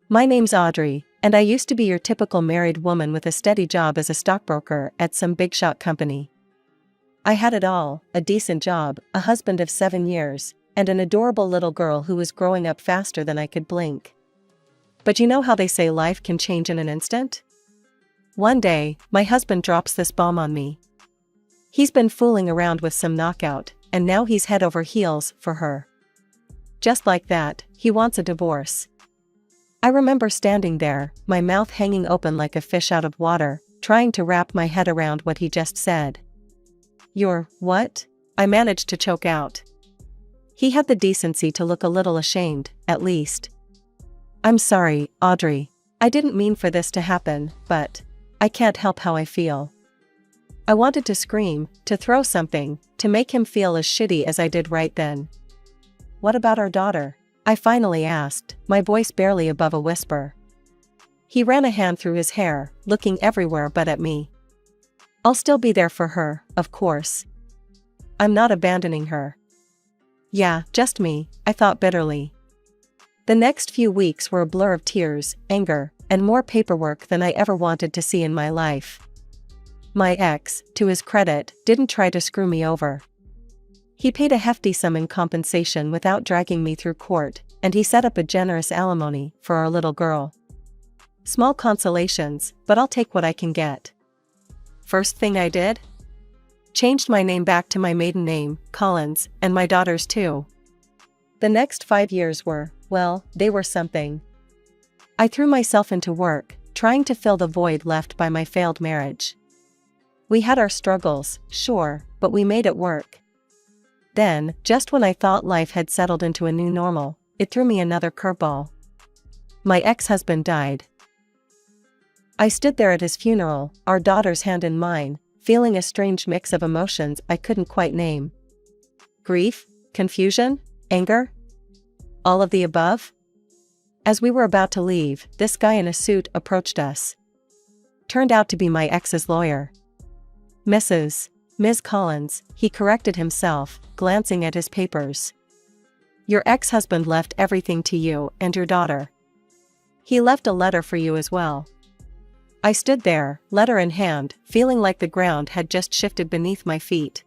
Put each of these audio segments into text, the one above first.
My name's Audrey, and I used to be your typical married woman with a steady job as a stockbroker at some big shot company. I had it all, a decent job, a husband of 7 years, and an adorable little girl who was growing up faster than I could blink. But you know how they say life can change in an instant? One day, my husband drops this bomb on me. He's been fooling around with some knockout, and now he's head over heels for her. Just like that, he wants a divorce. I remember standing there, my mouth hanging open like a fish out of water, trying to wrap my head around what he just said. "You're, what?" I managed to choke out. He had the decency to look a little ashamed, at least. "I'm sorry, Audrey. I didn't mean for this to happen, but I can't help how I feel." I wanted to scream, to throw something, to make him feel as shitty as I did right then. "What about our daughter?" I finally asked, my voice barely above a whisper. He ran a hand through his hair, looking everywhere but at me. "I'll still be there for her, of course. I'm not abandoning her." "Yeah, just me," I thought bitterly. The next few weeks were a blur of tears, anger, and more paperwork than I ever wanted to see in my life. My ex, to his credit, didn't try to screw me over. He paid a hefty sum in compensation without dragging me through court, and he set up a generous alimony for our little girl. Small consolations, but I'll take what I can get. First thing I did? Changed my name back to my maiden name, Collins, and my daughter's too. The next 5 years were, well, they were something. I threw myself into work, trying to fill the void left by my failed marriage. We had our struggles, sure, but we made it work. Then, just when I thought life had settled into a new normal, it threw me another curveball. My ex-husband died. I stood there at his funeral, our daughter's hand in mine, feeling a strange mix of emotions I couldn't quite name. Grief, confusion, anger? All of the above? As we were about to leave, this guy in a suit approached us. Turned out to be my ex's lawyer. Ms. Collins, he corrected himself, glancing at his papers. "Your ex-husband left everything to you and your daughter. He left a letter for you as well." I stood there, letter in hand, feeling like the ground had just shifted beneath my feet.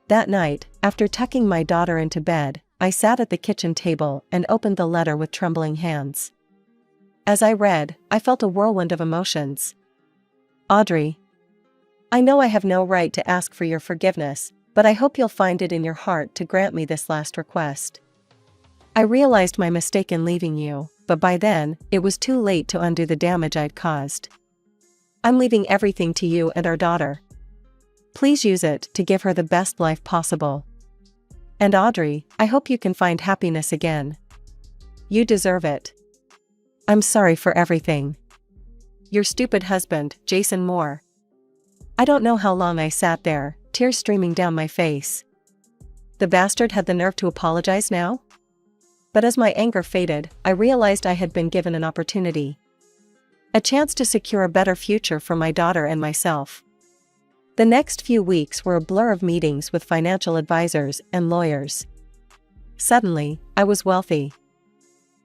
That night, after tucking my daughter into bed, I sat at the kitchen table and opened the letter with trembling hands. As I read, I felt a whirlwind of emotions. "Audrey, I know I have no right to ask for your forgiveness, but I hope you'll find it in your heart to grant me this last request. I realized my mistake in leaving you, but by then, it was too late to undo the damage I'd caused. I'm leaving everything to you and our daughter. Please use it to give her the best life possible. And Audrey, I hope you can find happiness again. You deserve it. I'm sorry for everything. Your stupid husband, Jason Moore." I don't know how long I sat there, tears streaming down my face. The bastard had the nerve to apologize now? But as my anger faded, I realized I had been given an opportunity. A chance to secure a better future for my daughter and myself. The next few weeks were a blur of meetings with financial advisors and lawyers. Suddenly, I was wealthy.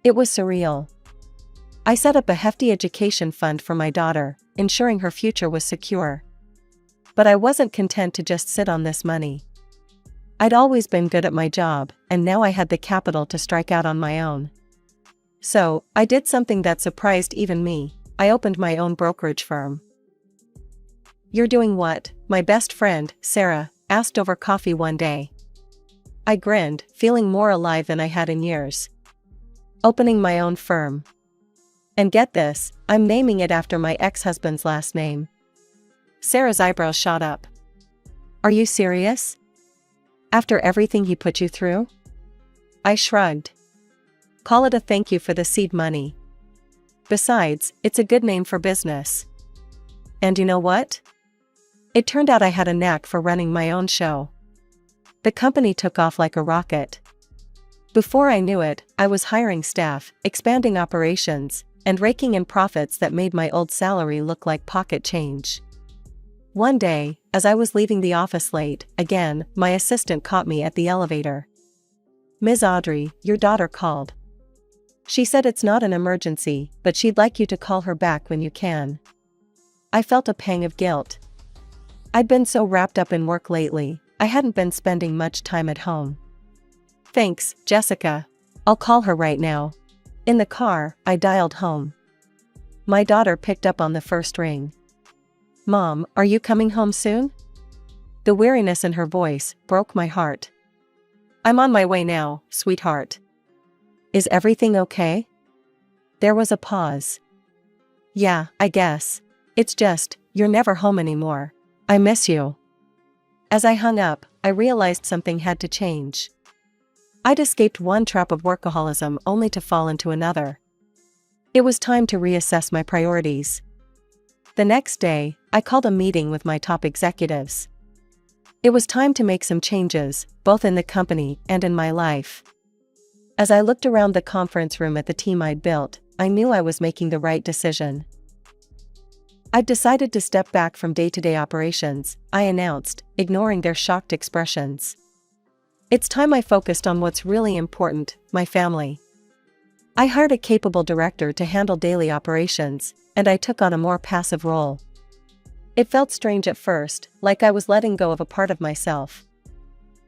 It was surreal. I set up a hefty education fund for my daughter, ensuring her future was secure. But I wasn't content to just sit on this money. I'd always been good at my job, and now I had the capital to strike out on my own. So, I did something that surprised even me. I opened my own brokerage firm. "You're doing what?" my best friend, Sarah, asked over coffee one day. I grinned, feeling more alive than I had in years. "Opening my own firm. And get this, I'm naming it after my ex-husband's last name." Sarah's eyebrows shot up. "Are you serious? After everything he put you through?" I shrugged. "Call it a thank you for the seed money. Besides, it's a good name for business. And you know what? It turned out I had a knack for running my own show. The company took off like a rocket. Before I knew it, I was hiring staff, expanding operations, and raking in profits that made my old salary look like pocket change. One day, as I was leaving the office late, again, my assistant caught me at the elevator. "Ms. Audrey, your daughter called." She said it's not an emergency, but she'd like you to call her back when you can. I felt a pang of guilt. I'd been so wrapped up in work lately, I hadn't been spending much time at home. Thanks, Jessica. I'll call her right now. In the car, I dialed home. My daughter picked up on the first ring. Mom, are you coming home soon? The weariness in her voice broke my heart. I'm on my way now, sweetheart. Is everything okay? There was a pause. Yeah, I guess. It's just, you're never home anymore. I miss you. As I hung up, I realized something had to change. I'd escaped one trap of workaholism only to fall into another. It was time to reassess my priorities. The next day, I called a meeting with my top executives. It was time to make some changes, both in the company and in my life. As I looked around the conference room at the team I'd built, I knew I was making the right decision. I'd decided to step back from day-to-day operations, I announced, ignoring their shocked expressions. It's time I focused on what's really important, my family. I hired a capable director to handle daily operations, and I took on a more passive role. It felt strange at first, like I was letting go of a part of myself.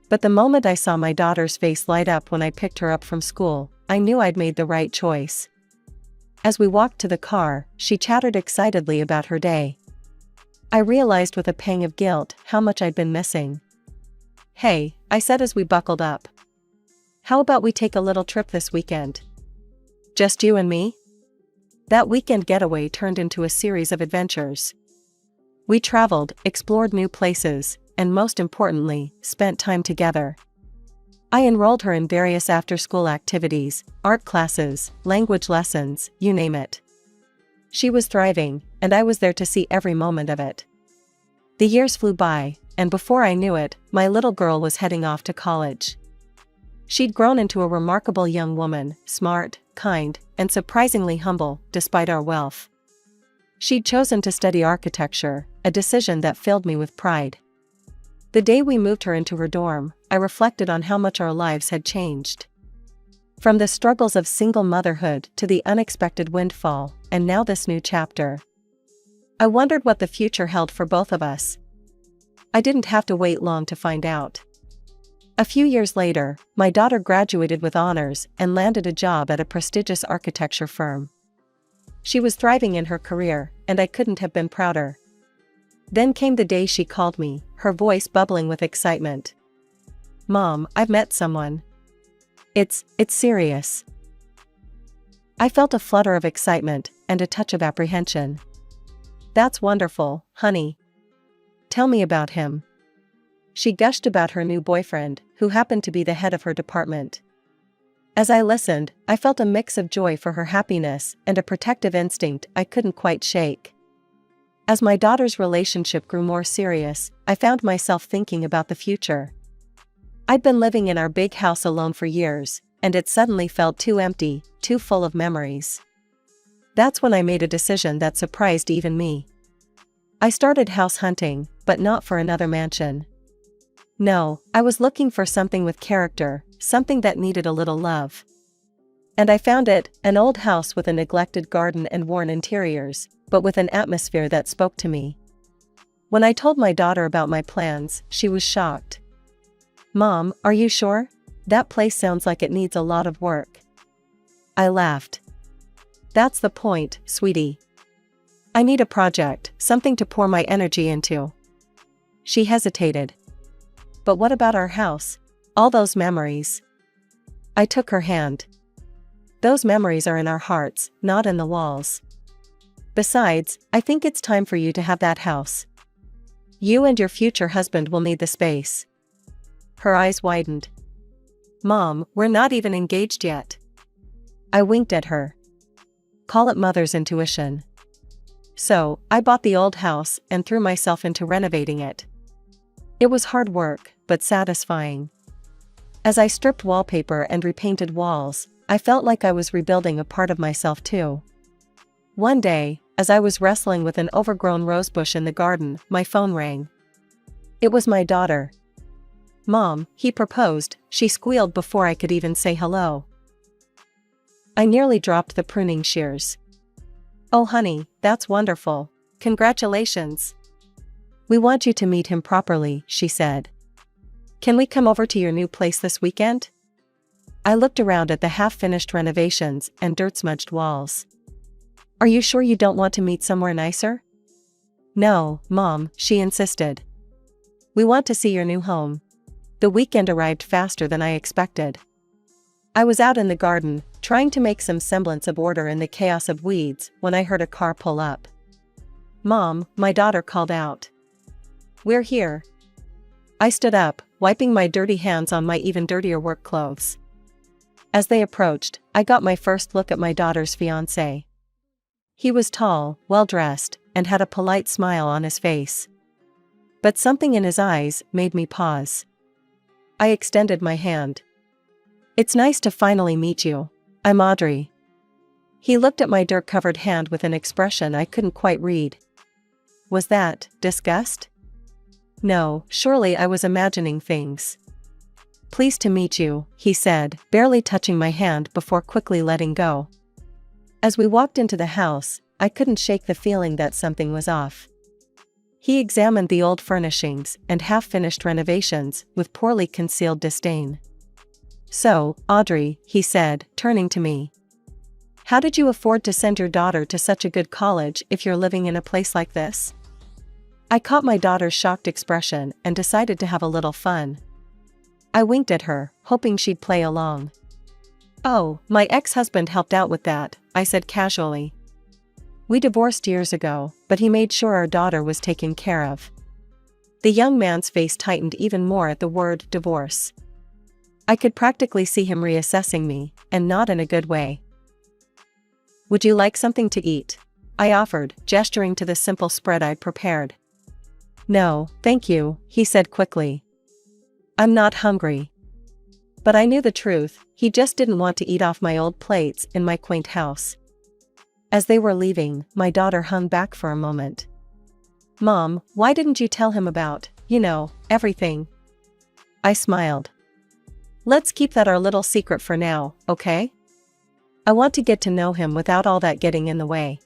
But the moment I saw my daughter's face light up when I picked her up from school, I knew I'd made the right choice. As we walked to the car, she chattered excitedly about her day. I realized with a pang of guilt how much I'd been missing. Hey, I said as we buckled up. How about we take a little trip this weekend? Just you and me? That weekend getaway turned into a series of adventures. We traveled, explored new places, and most importantly, spent time together. I enrolled her in various after-school activities, art classes, language lessons, you name it. She was thriving, and I was there to see every moment of it. The years flew by, and before I knew it, my little girl was heading off to college. She'd grown into a remarkable young woman, smart, kind, and surprisingly humble, despite our wealth. She'd chosen to study architecture, a decision that filled me with pride. The day we moved her into her dorm, I reflected on how much our lives had changed. From the struggles of single motherhood to the unexpected windfall, and now this new chapter. I wondered what the future held for both of us. I didn't have to wait long to find out. A few years later, my daughter graduated with honors and landed a job at a prestigious architecture firm. She was thriving in her career, and I couldn't have been prouder. Then came the day she called me, her voice bubbling with excitement. Mom, I've met someone. It's serious. I felt a flutter of excitement and a touch of apprehension. That's wonderful, honey. Tell me about him. She gushed about her new boyfriend, who happened to be the head of her department. As I listened, I felt a mix of joy for her happiness and a protective instinct I couldn't quite shake. As my daughter's relationship grew more serious, I found myself thinking about the future. I'd been living in our big house alone for years, and it suddenly felt too empty, too full of memories. That's when I made a decision that surprised even me. I started house hunting, but not for another mansion. No, I was looking for something with character, something that needed a little love. And I found it, an old house with a neglected garden and worn interiors, but with an atmosphere that spoke to me. When I told my daughter about my plans, she was shocked. Mom, are you sure? That place sounds like it needs a lot of work. I laughed. That's the point, sweetie. I need a project, something to pour my energy into. She hesitated. But what about our house? All those memories. I took her hand. Those memories are in our hearts, not in the walls. Besides, I think it's time for you to have that house. You and your future husband will need the space. Her eyes widened. Mom, we're not even engaged yet. I winked at her. Call it mother's intuition. So, I bought the old house and threw myself into renovating it. It was hard work, but satisfying. As I stripped wallpaper and repainted walls, I felt like I was rebuilding a part of myself too. One day, as I was wrestling with an overgrown rosebush in the garden, my phone rang. It was my daughter. Mom, he proposed, she squealed before I could even say hello. I nearly dropped the pruning shears. "Oh honey, that's wonderful. Congratulations. We want you to meet him properly," she said. "Can we come over to your new place this weekend?" I looked around at the half-finished renovations and dirt-smudged walls. "Are you sure you don't want to meet somewhere nicer?" "No, Mom," she insisted. "We want to see your new home." The weekend arrived faster than I expected. I was out in the garden, trying to make some semblance of order in the chaos of weeds, when I heard a car pull up. "Mom," my daughter called out. "We're here." I stood up, wiping my dirty hands on my even dirtier work clothes. As they approached, I got my first look at my daughter's fiance. He was tall, well-dressed, and had a polite smile on his face. But something in his eyes made me pause. I extended my hand. "It's nice to finally meet you. I'm Audrey." He looked at my dirt-covered hand with an expression I couldn't quite read. Was that disgust? No, surely I was imagining things. "Pleased to meet you," he said, barely touching my hand before quickly letting go. As we walked into the house, I couldn't shake the feeling that something was off. He examined the old furnishings and half-finished renovations with poorly concealed disdain. "So, Audrey," he said, turning to me. "How did you afford to send your daughter to such a good college if you're living in a place like this?" I caught my daughter's shocked expression and decided to have a little fun. I winked at her, hoping she'd play along. "Oh, my ex-husband helped out with that," I said casually. "We divorced years ago, but he made sure our daughter was taken care of." The young man's face tightened even more at the word divorce. I could practically see him reassessing me, and not in a good way. "Would you like something to eat?" I offered, gesturing to the simple spread I'd prepared. "No, thank you," he said quickly. "I'm not hungry." But I knew the truth, he just didn't want to eat off my old plates in my quaint house. As they were leaving, my daughter hung back for a moment. "Mom, why didn't you tell him about, everything?" I smiled. "Let's keep that our little secret for now, okay? I want to get to know him without all that getting in the way."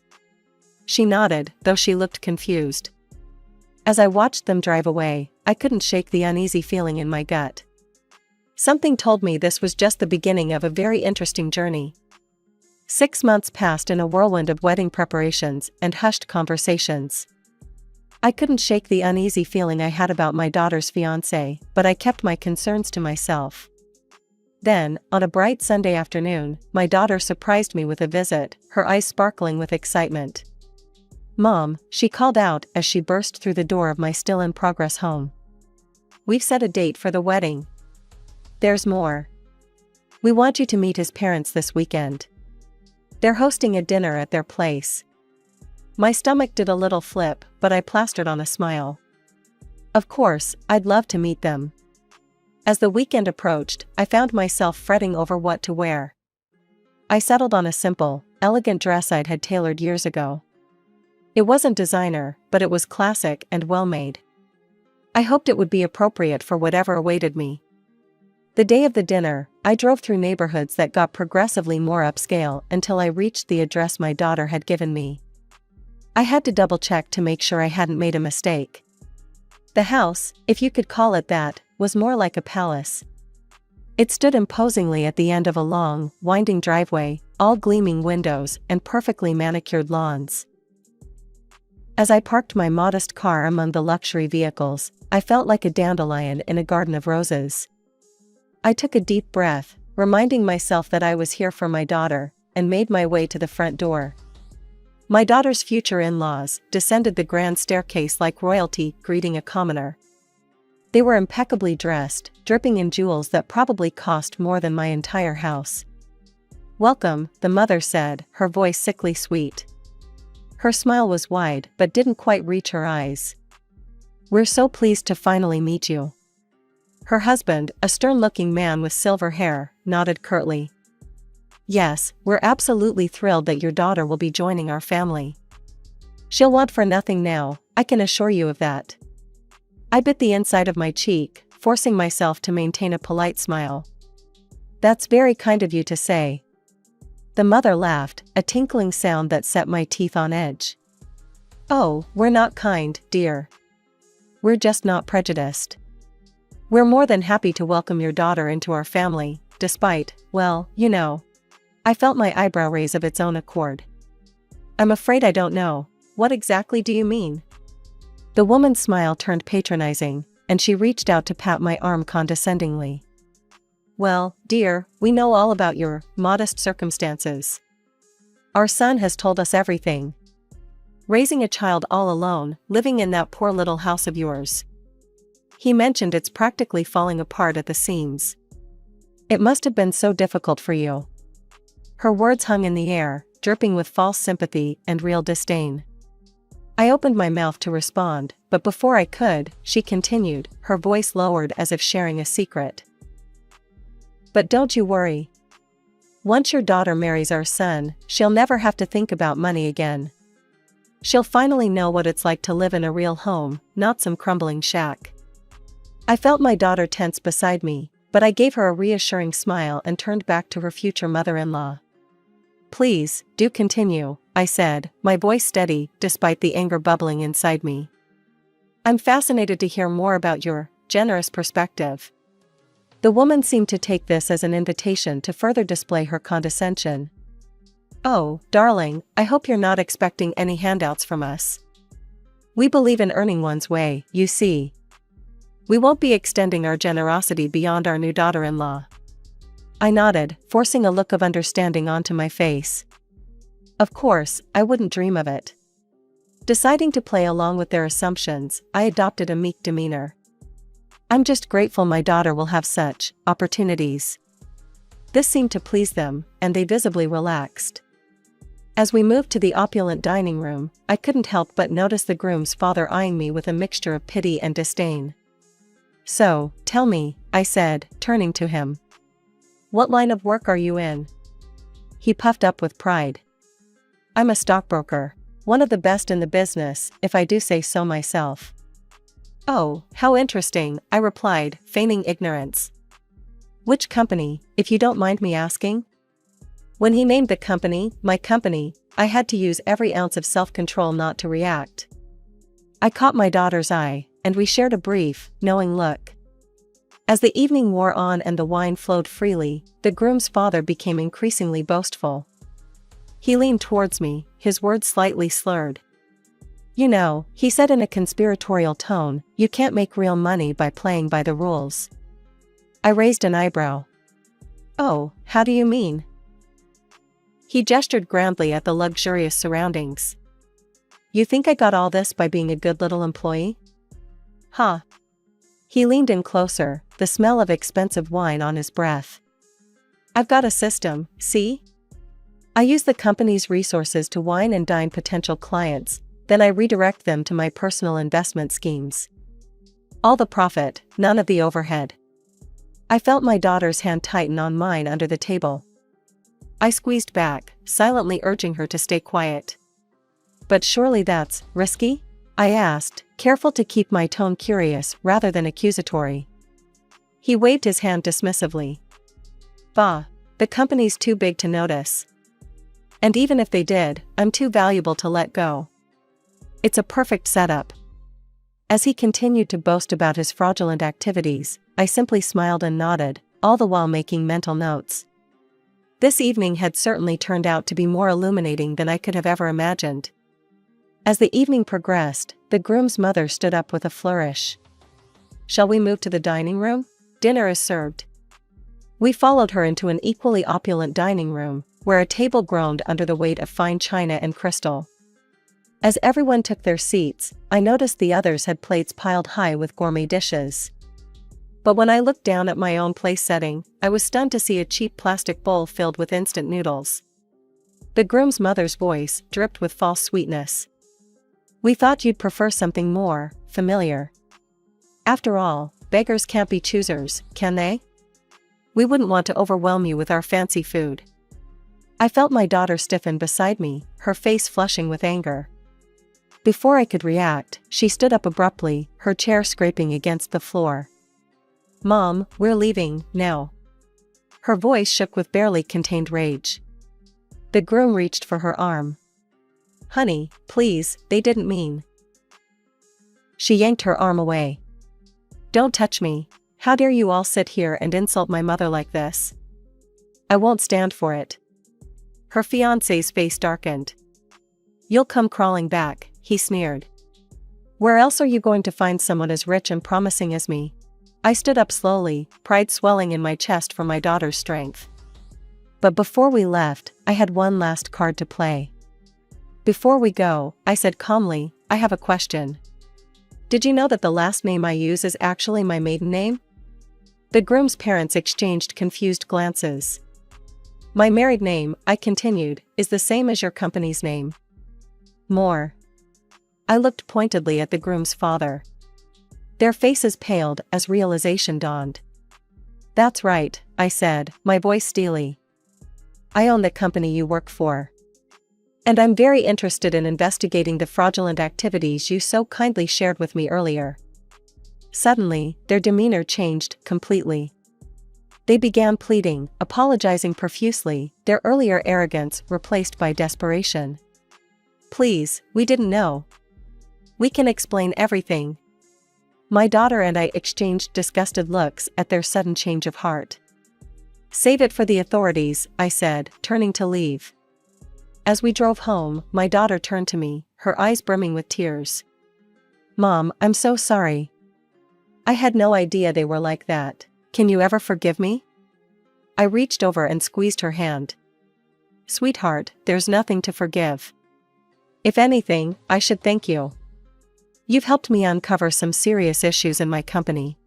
She nodded, though she looked confused. As I watched them drive away, I couldn't shake the uneasy feeling in my gut. Something told me this was just the beginning of a very interesting journey. 6 months passed in a whirlwind of wedding preparations and hushed conversations. I couldn't shake the uneasy feeling I had about my daughter's fiancé, but I kept my concerns to myself. Then, on a bright Sunday afternoon, my daughter surprised me with a visit, her eyes sparkling with excitement. "Mom," she called out as she burst through the door of my still-in-progress home. "We've set a date for the wedding. There's more. We want you to meet his parents this weekend. They're hosting a dinner at their place." My stomach did a little flip, but I plastered on a smile. Of course, I'd love to meet them. As the weekend approached, I found myself fretting over what to wear. I settled on a simple, elegant dress I'd had tailored years ago. It wasn't designer, but it was classic and well-made. I hoped it would be appropriate for whatever awaited me. The day of the dinner, I drove through neighborhoods that got progressively more upscale until I reached the address my daughter had given me. I had to double-check to make sure I hadn't made a mistake. The house, if you could call it that, was more like a palace. It stood imposingly at the end of a long, winding driveway, all gleaming windows and perfectly manicured lawns. As I parked my modest car among the luxury vehicles, I felt like a dandelion in a garden of roses. I took a deep breath, reminding myself that I was here for my daughter, and made my way to the front door. My daughter's future in-laws descended the grand staircase like royalty greeting a commoner. They were impeccably dressed, dripping in jewels that probably cost more than my entire house. "Welcome," the mother said, her voice sickly sweet. Her smile was wide but didn't quite reach her eyes. "We're so pleased to finally meet you." Her husband, a stern-looking man with silver hair, nodded curtly. "Yes, we're absolutely thrilled that your daughter will be joining our family. She'll want for nothing now, I can assure you of that." I bit the inside of my cheek, forcing myself to maintain a polite smile. "That's very kind of you to say." The mother laughed, a tinkling sound that set my teeth on edge. Oh, we're not kind, dear. We're just not prejudiced. We're more than happy to welcome your daughter into our family, despite, well, you know. I felt my eyebrow raise of its own accord. I'm afraid I don't know. What exactly do you mean? The woman's smile turned patronizing, and she reached out to pat my arm condescendingly. Well, dear, we know all about your modest circumstances. Our son has told us everything. Raising a child all alone, living in that poor little house of yours. He mentioned it's practically falling apart at the seams. It must have been so difficult for you. Her words hung in the air, dripping with false sympathy and real disdain. I opened my mouth to respond, but before I could, she continued, her voice lowered as if sharing a secret. But don't you worry. Once your daughter marries our son, she'll never have to think about money again. She'll finally know what it's like to live in a real home, not some crumbling shack. I felt my daughter tense beside me, but I gave her a reassuring smile and turned back to her future mother-in-law. Please, do continue, I said, my voice steady despite the anger bubbling inside me. I'm fascinated to hear more about your generous perspective. The woman seemed to take this as an invitation to further display her condescension. Oh, darling, I hope you're not expecting any handouts from us. We believe in earning one's way, you see. We won't be extending our generosity beyond our new daughter-in-law. I nodded, forcing a look of understanding onto my face. Of course, I wouldn't dream of it. Deciding to play along with their assumptions, I adopted a meek demeanor. I'm just grateful my daughter will have such opportunities. This seemed to please them, and they visibly relaxed. As we moved to the opulent dining room, I couldn't help but notice the groom's father eyeing me with a mixture of pity and disdain. So, tell me, I said, turning to him. What line of work are you in? He puffed up with pride. I'm a stockbroker, one of the best in the business, if I do say so myself. Oh, how interesting, I replied, feigning ignorance. Which company, if you don't mind me asking? When he named the company, my company, I had to use every ounce of self-control not to react. I caught my daughter's eye, and we shared a brief, knowing look. As the evening wore on and the wine flowed freely, the groom's father became increasingly boastful. He leaned towards me, his words slightly slurred. You know, he said in a conspiratorial tone, you can't make real money by playing by the rules. I raised an eyebrow. Oh, how do you mean? He gestured grandly at the luxurious surroundings. You think I got all this by being a good little employee? Huh. He leaned in closer, the smell of expensive wine on his breath. I've got a system, see? I use the company's resources to wine and dine potential clients, then I redirect them to my personal investment schemes. All the profit, none of the overhead. I felt my daughter's hand tighten on mine under the table. I squeezed back, silently urging her to stay quiet. But surely that's risky? I asked, careful to keep my tone curious rather than accusatory. He waved his hand dismissively. Bah, the company's too big to notice. And even if they did, I'm too valuable to let go. It's a perfect setup. As he continued to boast about his fraudulent activities, I simply smiled and nodded, all the while making mental notes. This evening had certainly turned out to be more illuminating than I could have ever imagined. As the evening progressed, the groom's mother stood up with a flourish. Shall we move to the dining room? Dinner is served. We followed her into an equally opulent dining room, where a table groaned under the weight of fine china and crystal. As everyone took their seats, I noticed the others had plates piled high with gourmet dishes. But when I looked down at my own place setting, I was stunned to see a cheap plastic bowl filled with instant noodles. The groom's mother's voice dripped with false sweetness. We thought you'd prefer something more familiar. After all, beggars can't be choosers, can they? We wouldn't want to overwhelm you with our fancy food. I felt my daughter stiffen beside me, her face flushing with anger. Before I could react, she stood up abruptly, her chair scraping against the floor. Mom, we're leaving, now. Her voice shook with barely contained rage. The groom reached for her arm. Honey, please, they didn't mean. She yanked her arm away. Don't touch me. How dare you all sit here and insult my mother like this? I won't stand for it. Her fiance's face darkened. You'll come crawling back, he sneered. Where else are you going to find someone as rich and promising as me? I stood up slowly, pride swelling in my chest for my daughter's strength. But before we left, I had one last card to play. Before we go, I said calmly, I have a question. Did you know that the last name I use is actually my maiden name? The groom's parents exchanged confused glances. My married name, I continued, is the same as your company's name. More. I looked pointedly at the groom's father. Their faces paled as realization dawned. That's right, I said, my voice steely. I own the company you work for. And I'm very interested in investigating the fraudulent activities you so kindly shared with me earlier. Suddenly, their demeanor changed completely. They began pleading, apologizing profusely, their earlier arrogance replaced by desperation. Please, we didn't know. We can explain everything. My daughter and I exchanged disgusted looks at their sudden change of heart. Save it for the authorities, I said, turning to leave. As we drove home, my daughter turned to me, her eyes brimming with tears. Mom, I'm so sorry. I had no idea they were like that. Can you ever forgive me? I reached over and squeezed her hand. Sweetheart, there's nothing to forgive. If anything, I should thank you. You've helped me uncover some serious issues in my company.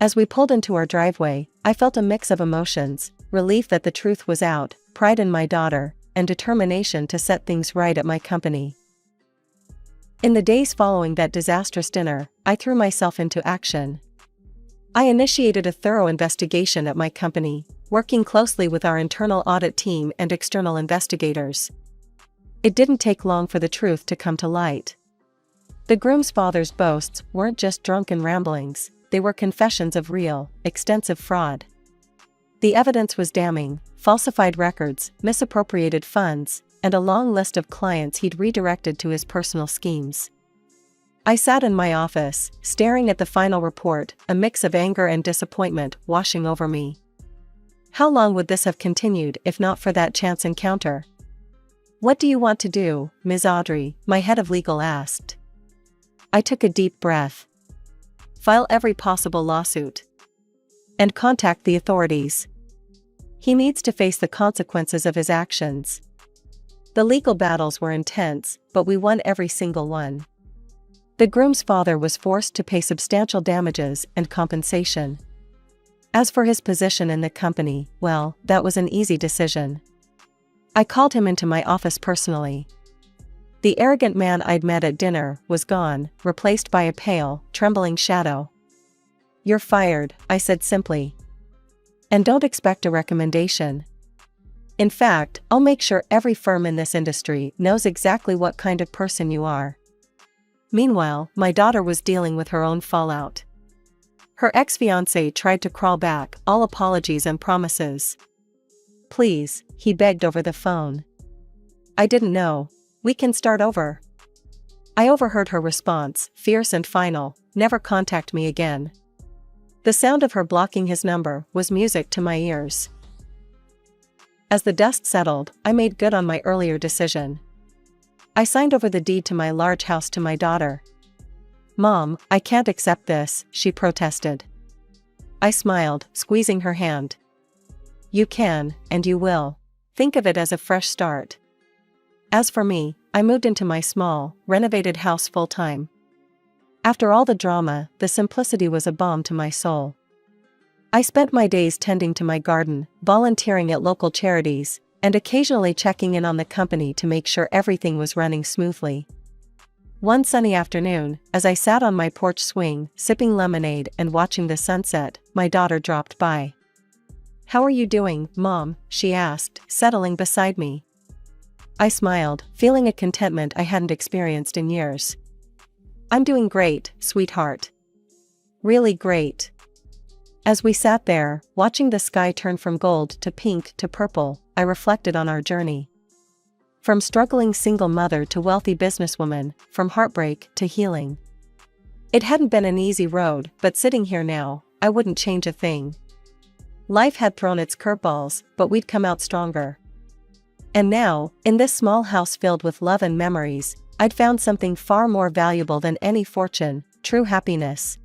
As we pulled into our driveway, I felt a mix of emotions, relief that the truth was out, pride in my daughter, and determination to set things right at my company. In the days following that disastrous dinner, I threw myself into action. I initiated a thorough investigation at my company, working closely with our internal audit team and external investigators. It didn't take long for the truth to come to light. The groom's father's boasts weren't just drunken ramblings, they were confessions of real, extensive fraud. The evidence was damning: falsified records, misappropriated funds, and a long list of clients he'd redirected to his personal schemes. I sat in my office, staring at the final report, a mix of anger and disappointment washing over me. How long would this have continued if not for that chance encounter? What do you want to do, Ms. Audrey? My head of legal asked. I took a deep breath. File every possible lawsuit. And contact the authorities. He needs to face the consequences of his actions. The legal battles were intense, but we won every single one. The groom's father was forced to pay substantial damages and compensation. As for his position in the company, well, that was an easy decision. I called him into my office personally. The arrogant man I'd met at dinner was gone, replaced by a pale, trembling shadow. You're fired, I said simply. And don't expect a recommendation. In fact, I'll make sure every firm in this industry knows exactly what kind of person you are. Meanwhile, my daughter was dealing with her own fallout. Her ex-fiancé tried to crawl back, all apologies and promises. Please, he begged over the phone. I didn't know. We can start over. I overheard her response, fierce and final, never contact me again. The sound of her blocking his number was music to my ears. As the dust settled, I made good on my earlier decision. I signed over the deed to my large house to my daughter. Mom, I can't accept this, she protested. I smiled, squeezing her hand. You can, and you will. Think of it as a fresh start. As for me, I moved into my small, renovated house full-time. After all the drama, the simplicity was a balm to my soul. I spent my days tending to my garden, volunteering at local charities, and occasionally checking in on the company to make sure everything was running smoothly. One sunny afternoon, as I sat on my porch swing, sipping lemonade and watching the sunset, my daughter dropped by. How are you doing, Mom? She asked, settling beside me. I smiled, feeling a contentment I hadn't experienced in years. I'm doing great, sweetheart. Really great. As we sat there, watching the sky turn from gold to pink to purple, I reflected on our journey. From struggling single mother to wealthy businesswoman, from heartbreak to healing. It hadn't been an easy road, but sitting here now, I wouldn't change a thing. Life had thrown its curveballs, but we'd come out stronger. And now, in this small house filled with love and memories, I'd found something far more valuable than any fortune: true happiness.